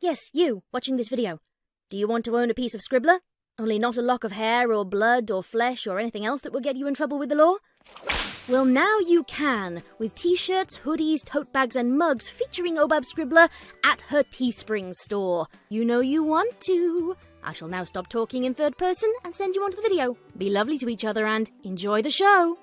Yes, you, watching this video. Do you want to own a piece of Scribbler? Only not a lock of hair or blood or flesh or anything else that will get you in trouble with the law? Well, now you can, with t-shirts, hoodies, tote bags and mugs featuring Obab Scribbler at her Teespring store. You know you want to. I shall now stop talking in third person and send you on to the video. Be lovely to each other and enjoy the show.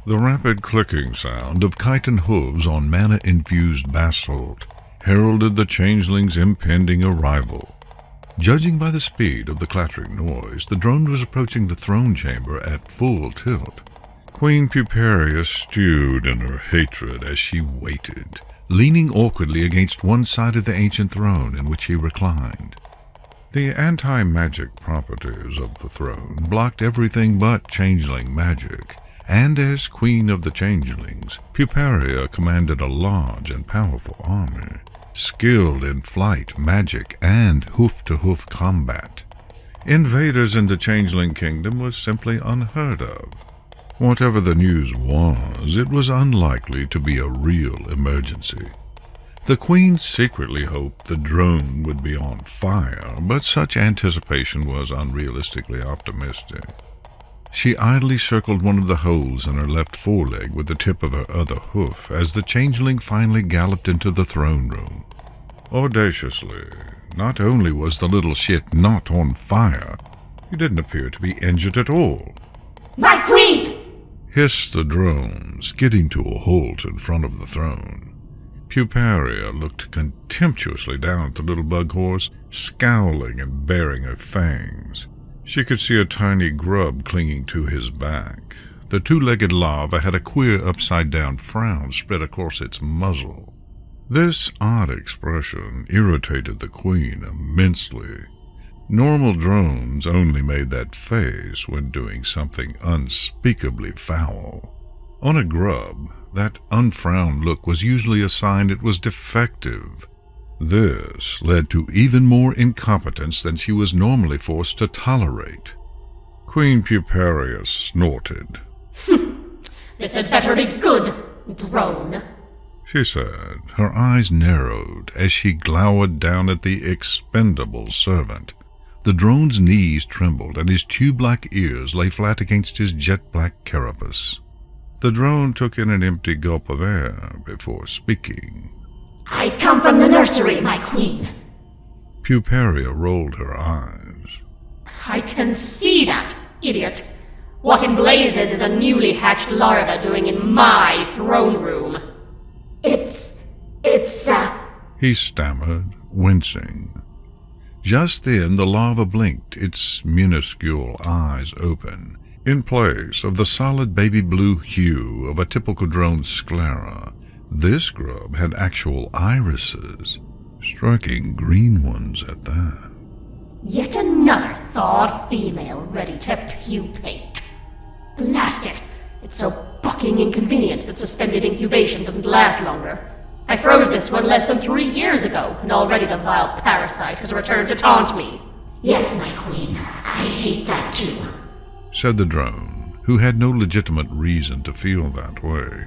The rapid clicking sound of chitin hooves on mana-infused basalt heralded the changeling's impending arrival. Judging by the speed of the clattering noise, the drone was approaching the throne chamber at full tilt. Queen Puparia stewed in her hatred as she waited, leaning awkwardly against one side of the ancient throne in which she reclined. The anti-magic properties of the throne blocked everything but changeling magic, and as Queen of the Changelings, Puparia commanded a large and powerful army, skilled in flight, magic, and hoof-to-hoof combat. Invaders in the Changeling Kingdom was simply unheard of. Whatever the news was, it was unlikely to be a real emergency. The Queen secretly hoped the drone would be on fire, but such anticipation was unrealistically optimistic. She idly circled one of the holes in her left foreleg with the tip of her other hoof as the changeling finally galloped into the throne room. Audaciously, not only was the little shit not on fire, he didn't appear to be injured at all. My queen! Hissed the drone, skidding to a halt in front of the throne. Puparia looked contemptuously down at the little bug horse, scowling and baring her fangs. She could see a tiny grub clinging to his back. The two-legged larva had a queer upside-down frown spread across its muzzle. This odd expression irritated the queen immensely. Normal drones only made that face when doing something unspeakably foul. On a grub, that unfrowned look was usually a sign it was defective. This led to even more incompetence than she was normally forced to tolerate. Queen Puparia snorted. This had better be good, drone, she said, her eyes narrowed as she glowered down at the expendable servant. The drone's knees trembled and his tube-like ears lay flat against his jet-black carapace. The drone took in an empty gulp of air before speaking. I come from the nursery, my queen. Puparia rolled her eyes. I can see that, idiot. What in blazes is a newly hatched larva doing in my throne room? It's he stammered, wincing. Just then the larva blinked, its minuscule eyes open. In place of the solid baby blue hue of a typical drone sclera, this grub had actual irises, striking green ones at that. Yet another thawed female ready to pupate. Blast it! It's so fucking inconvenient that suspended incubation doesn't last longer. I froze this one less than 3 years ago, and already the vile parasite has returned to taunt me. Yes, my queen, I hate that too, said the drone, who had no legitimate reason to feel that way.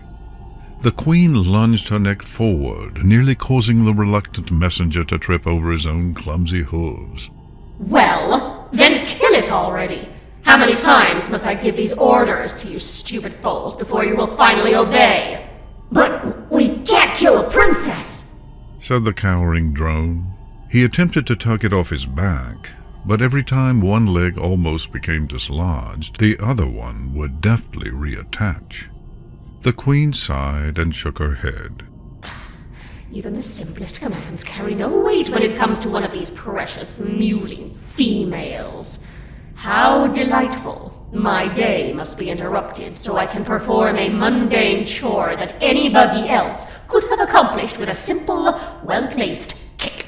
The queen lunged her neck forward, nearly causing the reluctant messenger to trip over his own clumsy hooves. Well, then kill it already! How many times must I give these orders to you stupid foals before you will finally obey? But we can't kill a princess, said the cowering drone. He attempted to tug it off his back, but every time one leg almost became dislodged, the other one would deftly reattach. The queen sighed and shook her head. Even the simplest commands carry no weight when it comes to one of these precious mewling females. How delightful. My day must be interrupted so I can perform a mundane chore that anybody else could have accomplished with a simple, well-placed kick.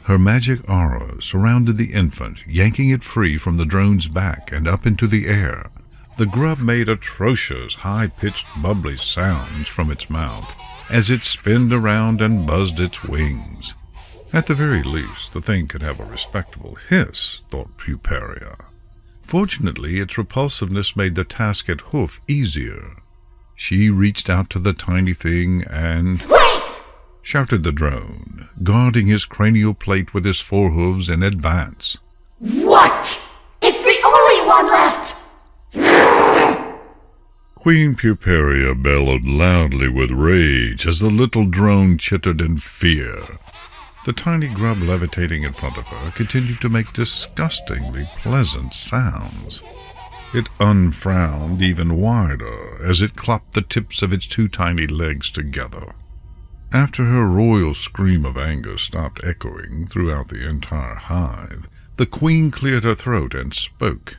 Her magic aura surrounded the infant, yanking it free from the drone's back and up into the air. The grub made atrocious, high-pitched, bubbly sounds from its mouth as it spinned around and buzzed its wings. At the very least, the thing could have a respectable hiss, thought Puparia. Fortunately, its repulsiveness made the task at hoof easier. She reached out to the tiny thing and... Wait! Shouted the drone, guarding his cranial plate with his forehooves in advance. What? It's the only one left! Queen Puparia bellowed loudly with rage as the little drone chittered in fear. The tiny grub levitating in front of her continued to make disgustingly pleasant sounds. It unfrowned even wider as it clopped the tips of its two tiny legs together. After her royal scream of anger stopped echoing throughout the entire hive, the queen cleared her throat and spoke.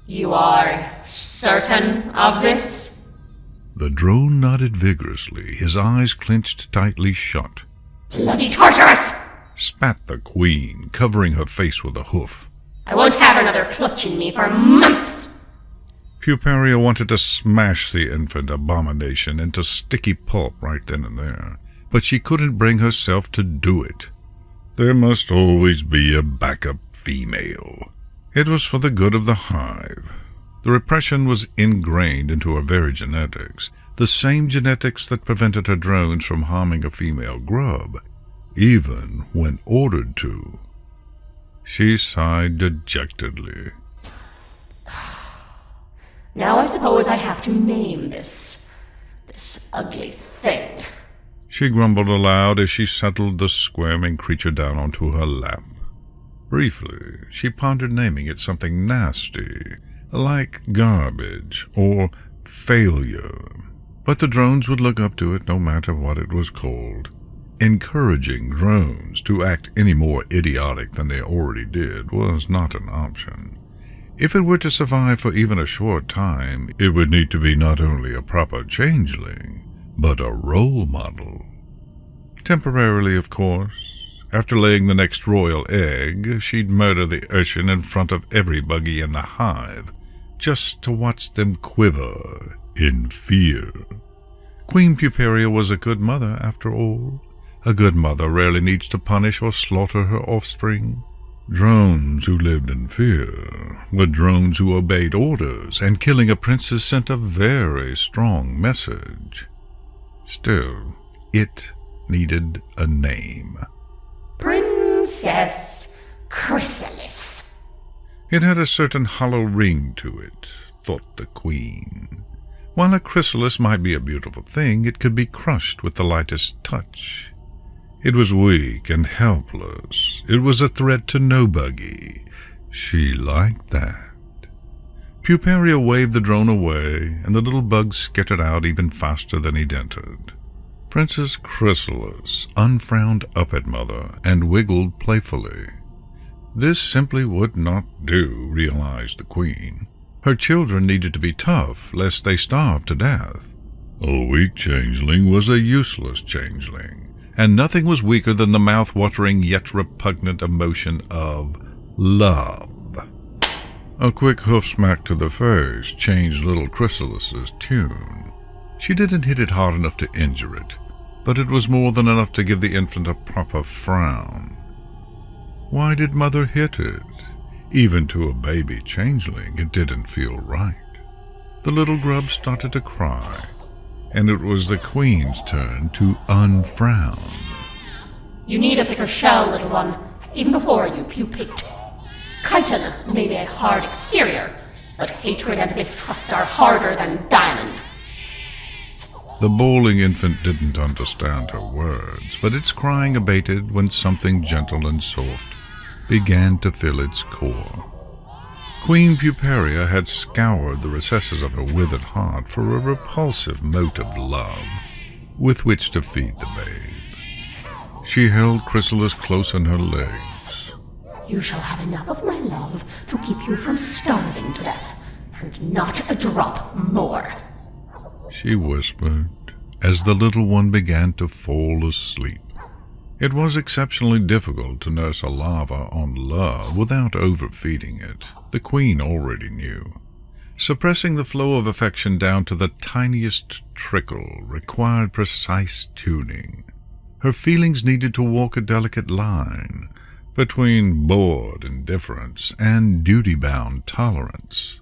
You are certain of this? The drone nodded vigorously, his eyes clenched tightly shut. Bloody Tartarus! Spat the queen, covering her face with a hoof. I won't have another clutching me for months! Puparia wanted to smash the infant abomination into sticky pulp right then and there, but she couldn't bring herself to do it. There must always be a backup female. It was for the good of the hive. The repression was ingrained into her very genetics, the same genetics that prevented her drones from harming a female grub, even when ordered to. She sighed dejectedly. Now I suppose I have to name this ugly thing. She grumbled aloud as she settled the squirming creature down onto her lap. Briefly, she pondered naming it something nasty, like garbage or failure. But the drones would look up to it no matter what it was called. Encouraging drones to act any more idiotic than they already did was not an option. If it were to survive for even a short time, it would need to be not only a proper changeling, but a role model. Temporarily, of course. After laying the next royal egg, she'd murder the urchin in front of every buggy in the hive, just to watch them quiver in fear. Queen Puparia was a good mother, after all. A good mother rarely needs to punish or slaughter her offspring. Drones who lived in fear were drones who obeyed orders, and killing a princess sent a very strong message. Still, it needed a name. Princess Chrysalis. It had a certain hollow ring to it, thought the queen. While a chrysalis might be a beautiful thing, it could be crushed with the lightest touch. It was weak and helpless. It was a threat to nobody. She liked that. Puparia waved the drone away, and the little bug skittered out even faster than he'd entered. Princess Chrysalis unfrowned up at Mother and wiggled playfully. This simply would not do, realized the queen. Her children needed to be tough, lest they starve to death. A weak changeling was a useless changeling, and nothing was weaker than the mouth-watering yet repugnant emotion of love. A quick hoof smack to the face changed little Chrysalis's tune. She didn't hit it hard enough to injure it, but it was more than enough to give the infant a proper frown. Why did Mother hit it? Even to a baby changeling, it didn't feel right. The little grub started to cry, and it was the queen's turn to unfrown. You need a thicker shell, little one, even before you pupate. Chitin may be a hard exterior, but hatred and mistrust are harder than diamond. The bawling infant didn't understand her words, but its crying abated when something gentle and soft began to fill its core. Queen Puparia had scoured the recesses of her withered heart for a repulsive mote of love with which to feed the babe. She held Chrysalis close in her legs. You shall have enough of my love to keep you from starving to death, and not a drop more. She whispered as the little one began to fall asleep. It was exceptionally difficult to nurse a larva on love without overfeeding it, the queen already knew. Suppressing the flow of affection down to the tiniest trickle required precise tuning. Her feelings needed to walk a delicate line between bored indifference and duty-bound tolerance.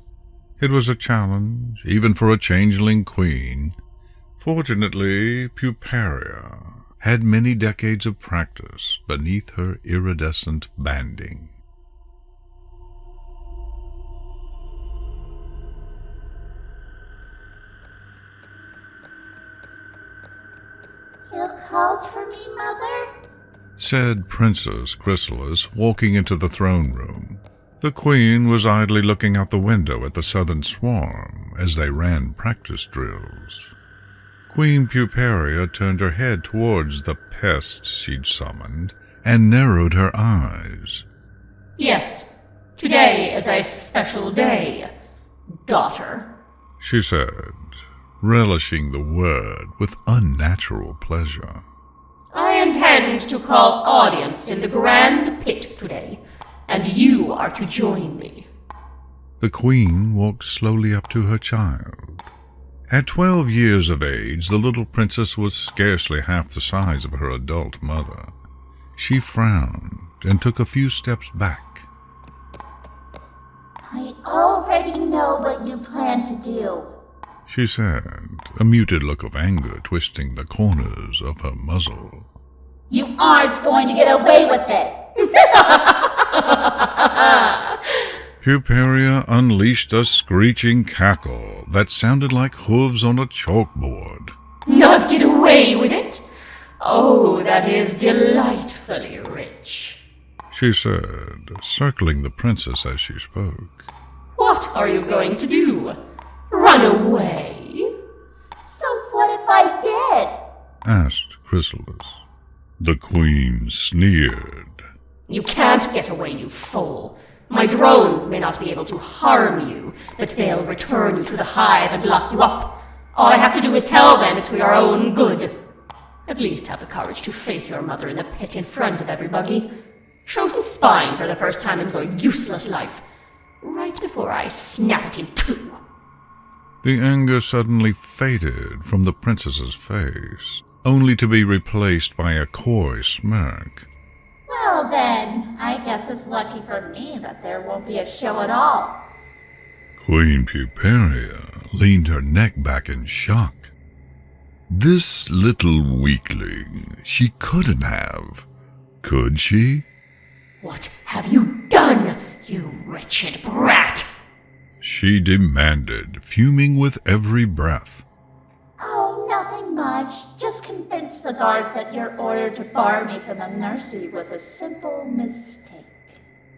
It was a challenge, even for a changeling queen. Fortunately, Puparia had many decades of practice beneath her iridescent banding. You called for me, Mother? Said Princess Chrysalis, walking into the throne room. The queen was idly looking out the window at the southern swarm as they ran practice drills. Queen Puparia turned her head towards the pests she'd summoned and narrowed her eyes. Yes, today is a special day, daughter, She said, relishing the word with unnatural pleasure. I intend to call audience in the Grand Pit today, and you are to join me. The queen walked slowly up to her child. At 12 years of age, the little princess was scarcely half the size of her adult mother. She frowned and took a few steps back. I already know what you plan to do. She said, a muted look of anger twisting the corners of her muzzle. You aren't going to get away with it! Puparia unleashed a screeching cackle that sounded like hooves on a chalkboard. Not get away with it? Oh, that is delightfully rich. She said, circling the princess as she spoke. What are you going to do? Run away? So what if I did? Asked Chrysalis. The queen sneered. You can't get away, you fool. My drones may not be able to harm you, but they'll return you to the hive and lock you up. All I have to do is tell them it's for your own good. At least have the courage to face your mother in the pit in front of everybody. Show some spine for the first time in your useless life. Right before I snap it in two. The anger suddenly faded from the princess's face, only to be replaced by a coy smirk. Well then, I guess it's lucky for me that there won't be a show at all. Queen Puparia leaned her neck back in shock. This little weakling, she couldn't have. Could she? What have you done, you wretched brat? She demanded, fuming with every breath. Oh, nothing much. Just convince the guards that your order to bar me from the nursery was a simple mistake.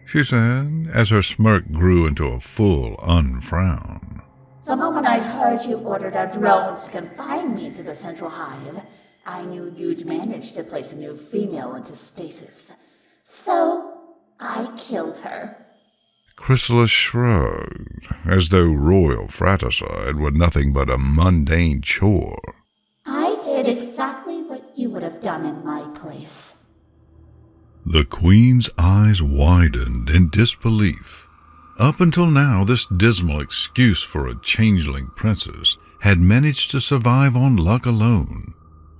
She said, as her smirk grew into a full unfrown. The moment I heard you ordered our drones to confine me to the central hive, I knew you'd managed to place a new female into stasis. So, I killed her. Chrysalis shrugged, as though royal fratricide were nothing but a mundane chore. I did exactly what you would have done in my place. The queen's eyes widened in disbelief. Up until now, this dismal excuse for a changeling princess had managed to survive on luck alone,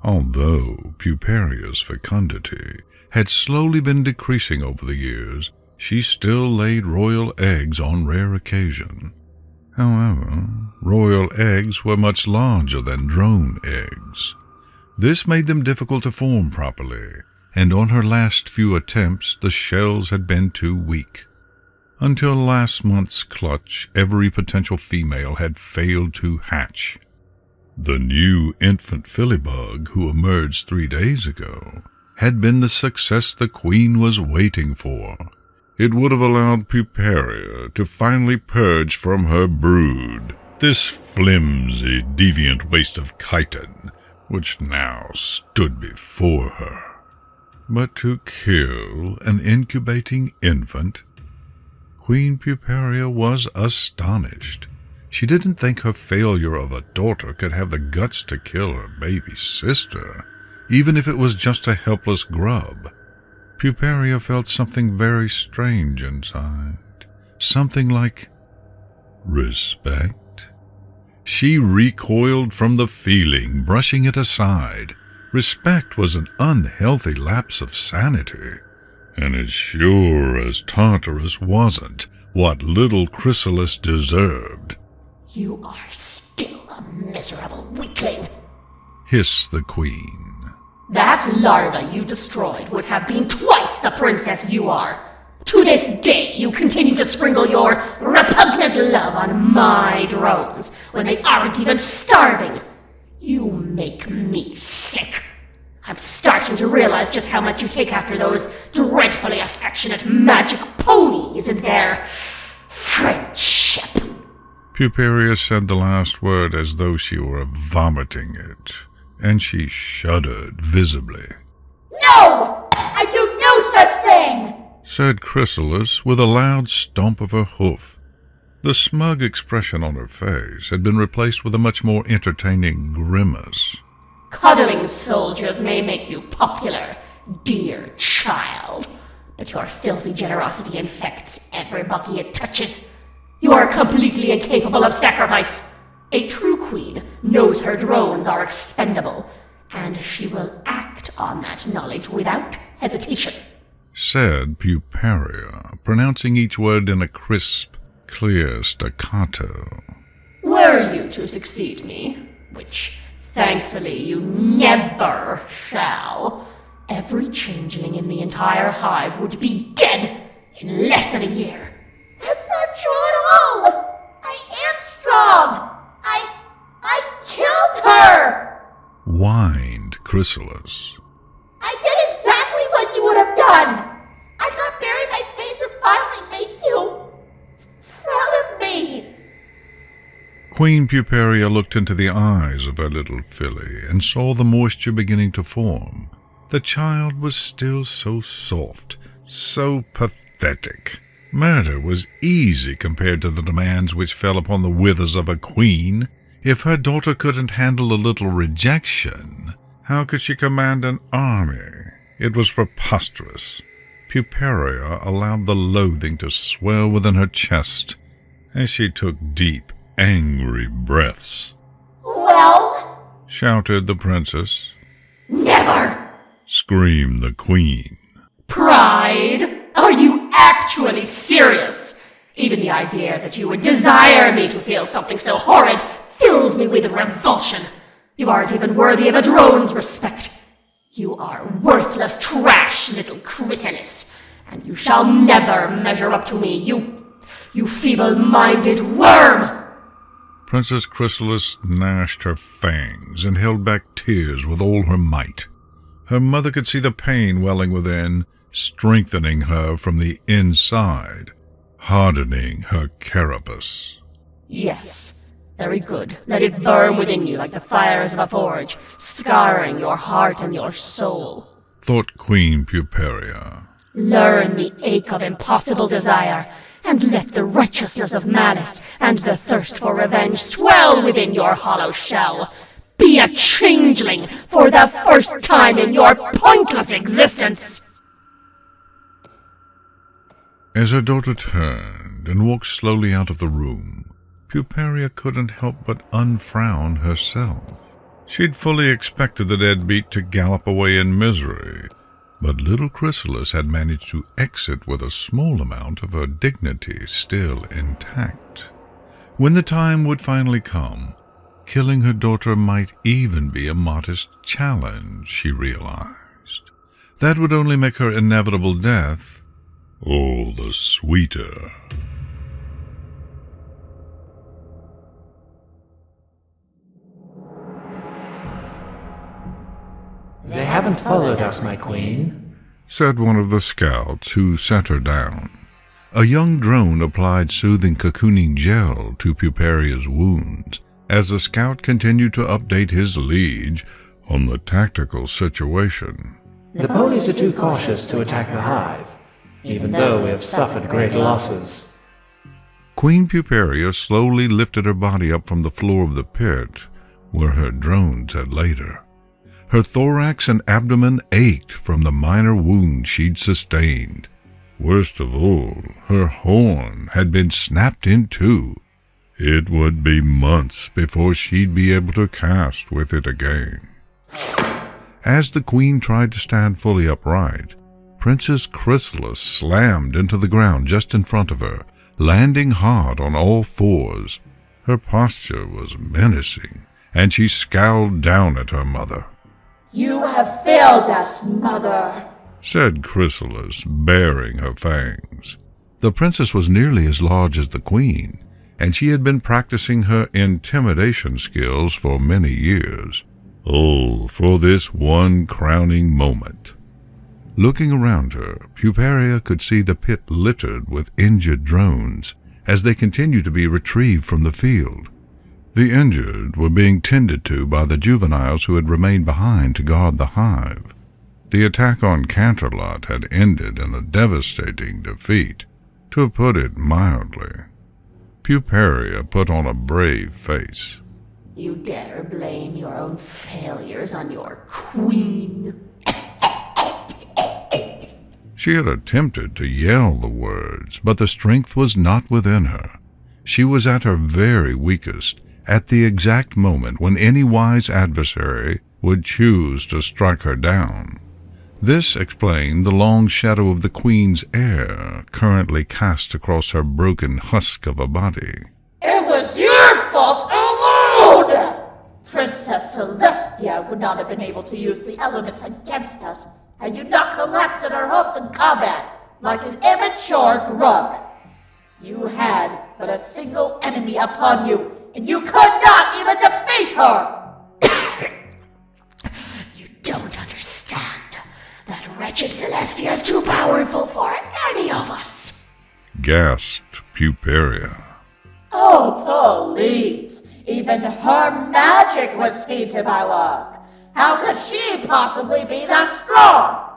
although Puparia's fecundity had slowly been decreasing over the years. She still laid royal eggs on rare occasion. However, royal eggs were much larger than drone eggs. This made them difficult to form properly, and on her last few attempts the shells had been too weak. Until last month's clutch, every potential female had failed to hatch. The new infant philibug who emerged 3 days ago had been the success the queen was waiting for. It would have allowed Puparia to finally purge from her brood this flimsy, deviant waste of chitin, which now stood before her. But to kill an incubating infant? Queen Puparia was astonished. She didn't think her failure of a daughter could have the guts to kill her baby sister, even if it was just a helpless grub. Puparia felt something very strange inside. Something like respect. She recoiled from the feeling, brushing it aside. Respect was an unhealthy lapse of sanity, and as sure as Tartarus wasn't what little Chrysalis deserved. You are still a miserable weakling, hissed the queen. That larva you destroyed would have been twice the princess you are. To this day, you continue to sprinkle your repugnant love on my drones when they aren't even starving. You make me sick. I'm starting to realize just how much you take after those dreadfully affectionate magic ponies and their friendship. Puparia said the last word as though she were vomiting it, and she shuddered visibly. No! I do no such thing! Said Chrysalis with a loud stomp of her hoof. The smug expression on her face had been replaced with a much more entertaining grimace. Cuddling soldiers may make you popular, dear child, but your filthy generosity infects every bucky it touches. You are completely incapable of sacrifice. A true queen knows her drones are expendable, and she will act on that knowledge without hesitation. Said Puparia, pronouncing each word in a crisp, clear staccato. Were you to succeed me, which thankfully you never shall, every changeling in the entire hive would be dead in less than a year. That's not true at all! I am strong! I killed her! Whined Chrysalis. I did exactly what you would have done! I got buried my face and finally make you proud of me! Queen Puparia looked into the eyes of her little filly and saw the moisture beginning to form. The child was still so soft, so pathetic. Murder was easy compared to the demands which fell upon the withers of a queen. If her daughter couldn't handle a little rejection, how could she command an army? It was preposterous. Puparia allowed the loathing to swell within her chest as she took deep, angry breaths. Well? Shouted the princess. Never! Screamed the queen. Pride? Are you actually serious? Even the idea that you would desire me to feel something so horrid fills me with revulsion. You aren't even worthy of a drone's respect. You are worthless trash, little Chrysalis, and you shall never measure up to me, you feeble-minded worm! Princess Chrysalis gnashed her fangs and held back tears with all her might. Her mother could see the pain welling within, strengthening her from the inside, hardening her carapace. Yes. Very good. Let it burn within you like the fires of a forge, scarring your heart and your soul. Thought Queen Puparia. Learn the ache of impossible desire, and let the righteousness of malice and the thirst for revenge swell within your hollow shell. Be a changeling for the first time in your pointless existence! As her daughter turned and walked slowly out of the room, Puparia couldn't help but unfrown herself. She'd fully expected the deadbeat to gallop away in misery, but little Chrysalis had managed to exit with a small amount of her dignity still intact. When the time would finally come, killing her daughter might even be a modest challenge, she realized. That would only make her inevitable death all the sweeter. They haven't followed us, my queen, said one of the scouts who set her down. A young drone applied soothing cocooning gel to Puparia's wounds as the scout continued to update his liege on the tactical situation. The ponies are too cautious to attack the hive, even though we have suffered great losses. Queen Puparia slowly lifted her body up from the floor of the pit where her drones had laid her. Her thorax and abdomen ached from the minor wounds she'd sustained. Worst of all, her horn had been snapped in two. It would be months before she'd be able to cast with it again. As the queen tried to stand fully upright, Princess Chrysalis slammed into the ground just in front of her, landing hard on all fours. Her posture was menacing, and she scowled down at her mother. You have failed us, Mother, said Chrysalis, baring her fangs. The princess was nearly as large as the queen, and she had been practicing her intimidation skills for many years. All for this one crowning moment. Looking around her, Puparia could see the pit littered with injured drones as they continued to be retrieved from the field. The injured were being tended to by the juveniles who had remained behind to guard the hive. The attack on Canterlot had ended in a devastating defeat, to put it mildly. Puparia put on a brave face. You dare blame your own failures on your queen? She had attempted to yell the words, but the strength was not within her. She was at her very weakest, at the exact moment when any wise adversary would choose to strike her down. This explained the long shadow of the queen's heir currently cast across her broken husk of a body. It was your fault alone! Princess Celestia would not have been able to use the elements against us had you not collapsed in her hopes in combat like an immature grub. You had but a single enemy upon you, and you could not even defeat her! You don't understand. That wretched Celestia is too powerful for any of us! Gasped Puparia. Oh, please! Even her magic was tainted by love! How could she possibly be that strong?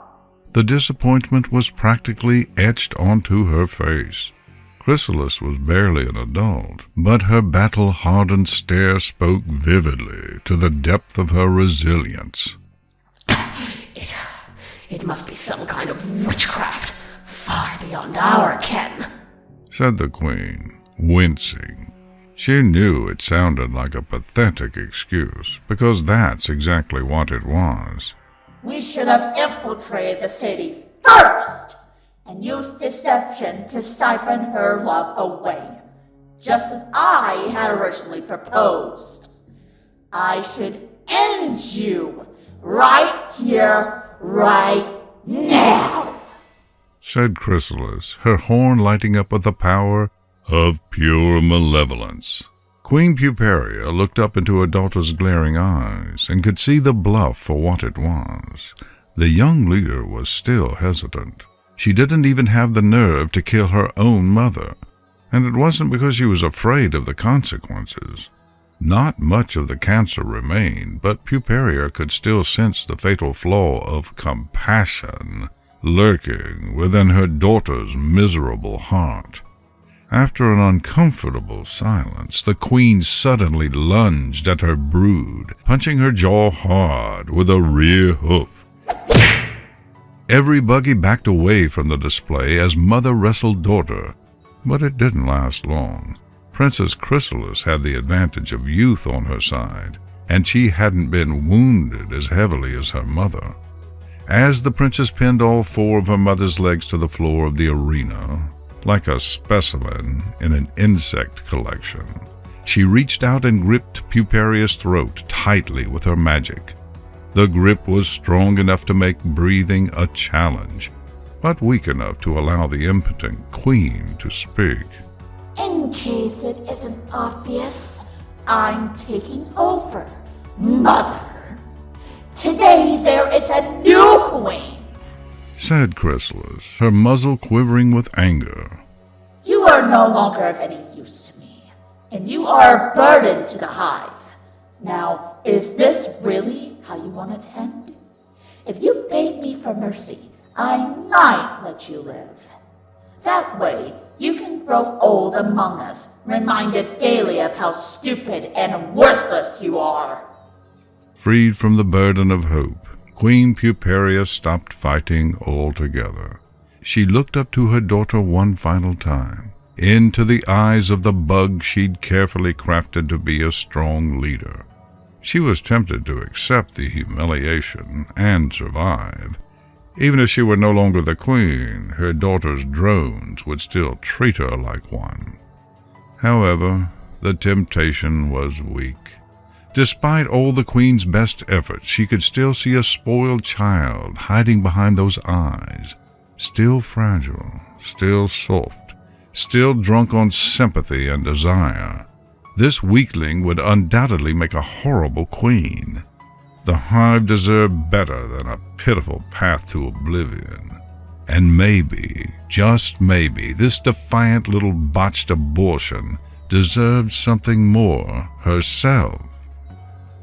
The disappointment was practically etched onto her face. Chrysalis was barely an adult, but her battle-hardened stare spoke vividly to the depth of her resilience. It must be some kind of witchcraft, far beyond our ken, said the queen, wincing. She knew it sounded like a pathetic excuse, because that's exactly what it was. We should have infiltrated the city first, and used deception to siphon her love away, just as I had originally proposed. I should end you right here, right now, said Chrysalis, her horn lighting up with the power of pure malevolence. Queen Puparia looked up into her daughter's glaring eyes and could see the bluff for what it was. The young leader was still hesitant. She didn't even have the nerve to kill her own mother, and it wasn't because she was afraid of the consequences. Not much of the cancer remained, but Puparia could still sense the fatal flaw of compassion lurking within her daughter's miserable heart. After an uncomfortable silence, the queen suddenly lunged at her brood, punching her jaw hard with a rear hoof. Every buggy backed away from the display as mother wrestled daughter, but it didn't last long. Princess Chrysalis had the advantage of youth on her side, and she hadn't been wounded as heavily as her mother. As the princess pinned all four of her mother's legs to the floor of the arena, like a specimen in an insect collection, she reached out and gripped Puparia's throat tightly with her magic. The grip was strong enough to make breathing a challenge, but weak enough to allow the impotent queen to speak. In case it isn't obvious, I'm taking over, Mother. Today there is a new queen, said Chrysalis, her muzzle quivering with anger. You are no longer of any use to me, and you are a burden to the hive. Now, is this really how you want it to end? If you beg me for mercy, I might let you live. That way, you can grow old among us, reminded daily of how stupid and worthless you are. Freed from the burden of hope, Queen Puparia stopped fighting altogether. She looked up to her daughter one final time, into the eyes of the bug she'd carefully crafted to be a strong leader. She was tempted to accept the humiliation and survive. Even if she were no longer the queen, her daughter's drones would still treat her like one. However, the temptation was weak. Despite all the queen's best efforts, she could still see a spoiled child hiding behind those eyes, still fragile, still soft, still drunk on sympathy and desire. This weakling would undoubtedly make a horrible queen. The hive deserved better than a pitiful path to oblivion. And maybe, just maybe, this defiant little botched abortion deserved something more herself.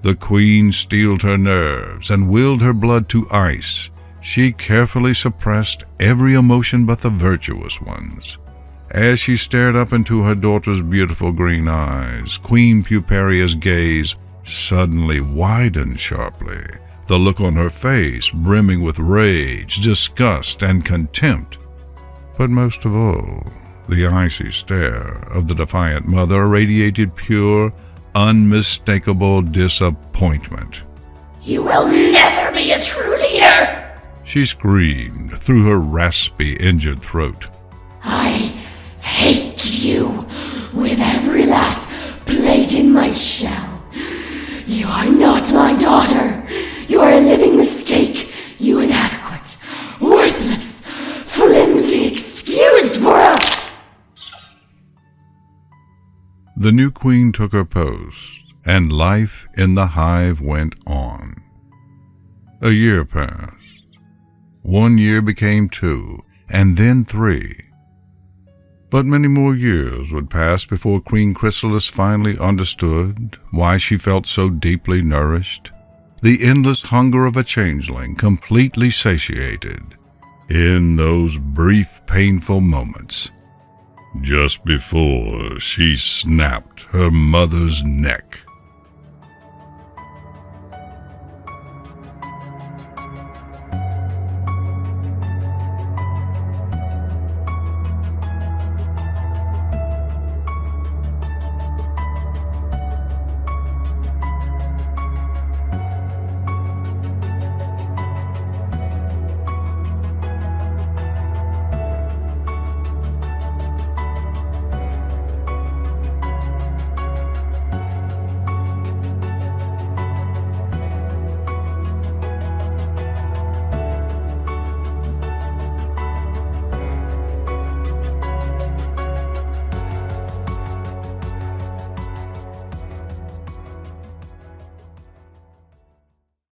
The queen steeled her nerves and willed her blood to ice. She carefully suppressed every emotion but the virtuous ones. As she stared up into her daughter's beautiful green eyes, Queen Puparia's gaze suddenly widened sharply, the look on her face brimming with rage, disgust, and contempt. But most of all, the icy stare of the defiant mother radiated pure, unmistakable disappointment. You will never be a true leader! She screamed through her raspy, injured throat. I hate you with every last plate in my shell. You are not my daughter. You are a living mistake. You inadequate, worthless, flimsy excuse for us. The new queen took her post, and life in the hive went on. A year passed. 1 year became 2, and then 3. But many more years would pass before Queen Chrysalis finally understood why she felt so deeply nourished. The endless hunger of a changeling completely satiated in those brief, painful moments just before she snapped her mother's neck.